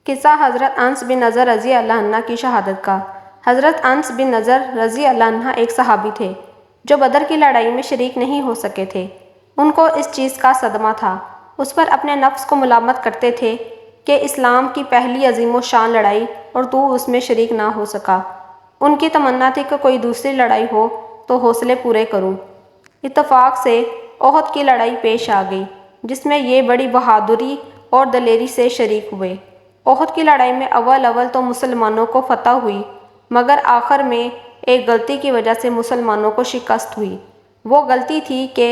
قصہ حضرت انس بن نضر رضی اللہ عنہ کی شہادت کا۔ حضرت انس بن نضر رضی اللہ عنہ ایک صحابی تھے جو بدر کی لڑائی میں شریک نہیں ہو سکے تھے۔ ان کو اس چیز کا صدمہ تھا۔ اس پر اپنے نفس کو ملامت کرتے تھے کہ اسلام کی پہلی عظیم و شان لڑائی اور تو اس میں شریک نہ ہو سکا۔ ان کی تمنا تھی کہ کوئی دوسری لڑائی ہو تو حوصلے پورے کروں۔ اتفاق سے احد کی لڑائی پیش آ گئی جس میں یہ بڑی بہادری اور دلیری سے شریک ہوئے۔ احد کی لڑائی میں اول تو مسلمانوں کو فتح ہوئی، مگر آخر میں ایک غلطی کی وجہ سے مسلمانوں کو شکست ہوئی۔ وہ غلطی تھی کہ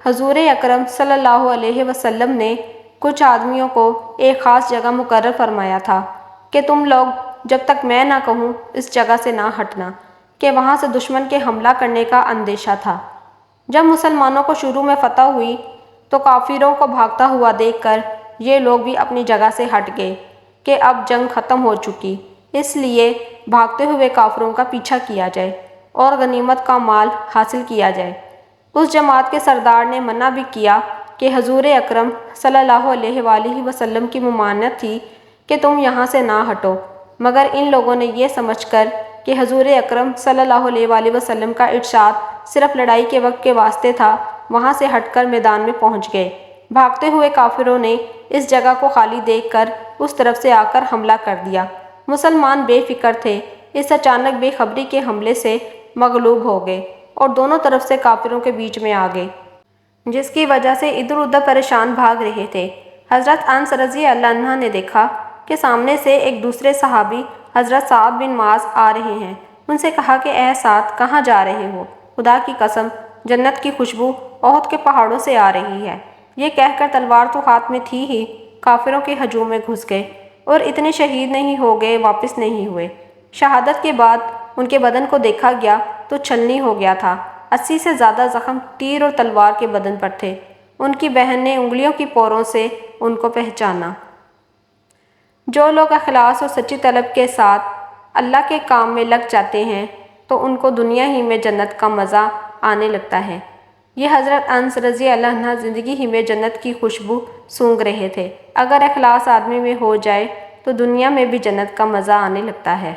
حضور اکرم صلی اللہ علیہ وسلم نے کچھ آدمیوں کو ایک خاص جگہ مقرر فرمایا تھا کہ تم لوگ جب تک میں نہ کہوں اس جگہ سے نہ ہٹنا، کہ وہاں سے دشمن کے حملہ کرنے کا اندیشہ تھا۔ جب مسلمانوں کو شروع میں فتح ہوئی تو کافروں کو بھاگتا ہوا دیکھ کر یہ لوگ بھی اپنی جگہ سے ہٹ گئے کہ اب جنگ ختم ہو چکی، اس لیے بھاگتے ہوئے کافروں کا پیچھا کیا جائے اور غنیمت کا مال حاصل کیا جائے۔ اس جماعت کے سردار نے منع بھی کیا کہ حضور اکرم صلی اللہ علیہ وآلہ وسلم کی ممانعت تھی کہ تم یہاں سے نہ ہٹو، مگر ان لوگوں نے یہ سمجھ کر کہ حضور اکرم صلی اللہ علیہ وآلہ وسلم کا ارشاد صرف لڑائی کے وقت کے واسطے تھا، وہاں سے ہٹ کر میدان میں پہنچ گئے۔ بھاگتے ہوئے کافروں نے اس جگہ کو خالی دیکھ کر اس طرف سے آ کر حملہ کر دیا۔ مسلمان بے فکر تھے، اس اچانک بے خبری کے حملے سے مغلوب ہو گئے اور دونوں طرف سے کافروں کے بیچ میں آ گئے، جس کی وجہ سے ادھر ادھر پریشان بھاگ رہے تھے۔ حضرت انس رضی اللہ عنہ نے دیکھا کہ سامنے سے ایک دوسرے صحابی حضرت سعد بن معاذ آ رہے ہیں۔ ان سے کہا کہ اے سعد، کہاں جا رہے ہو؟ خدا کی قسم، جنت کی خوشبو احد کے پہاڑوں سے آ رہی ہے۔ یہ کہہ کر تلوار تو ہاتھ میں تھی ہی، کافروں کے ہجوم میں گھس گئے اور اتنے شہید نہیں ہو گئے واپس نہیں ہوئے۔ شہادت کے بعد ان کے بدن کو دیکھا گیا تو چھلنی ہو گیا تھا۔ 80 سے زیادہ زخم تیر اور تلوار کے بدن پر تھے۔ ان کی بہن نے انگلیوں کی پوروں سے ان کو پہچانا۔ جو لوگ اخلاص اور سچی طلب کے ساتھ اللہ کے کام میں لگ جاتے ہیں تو ان کو دنیا ہی میں جنت کا مزہ آنے لگتا ہے۔ یہ حضرت انس رضی اللہ عنہ زندگی ہی میں جنت کی خوشبو سونگھ رہے تھے۔ اگر اخلاص آدمی میں ہو جائے تو دنیا میں بھی جنت کا مزہ آنے لگتا ہے۔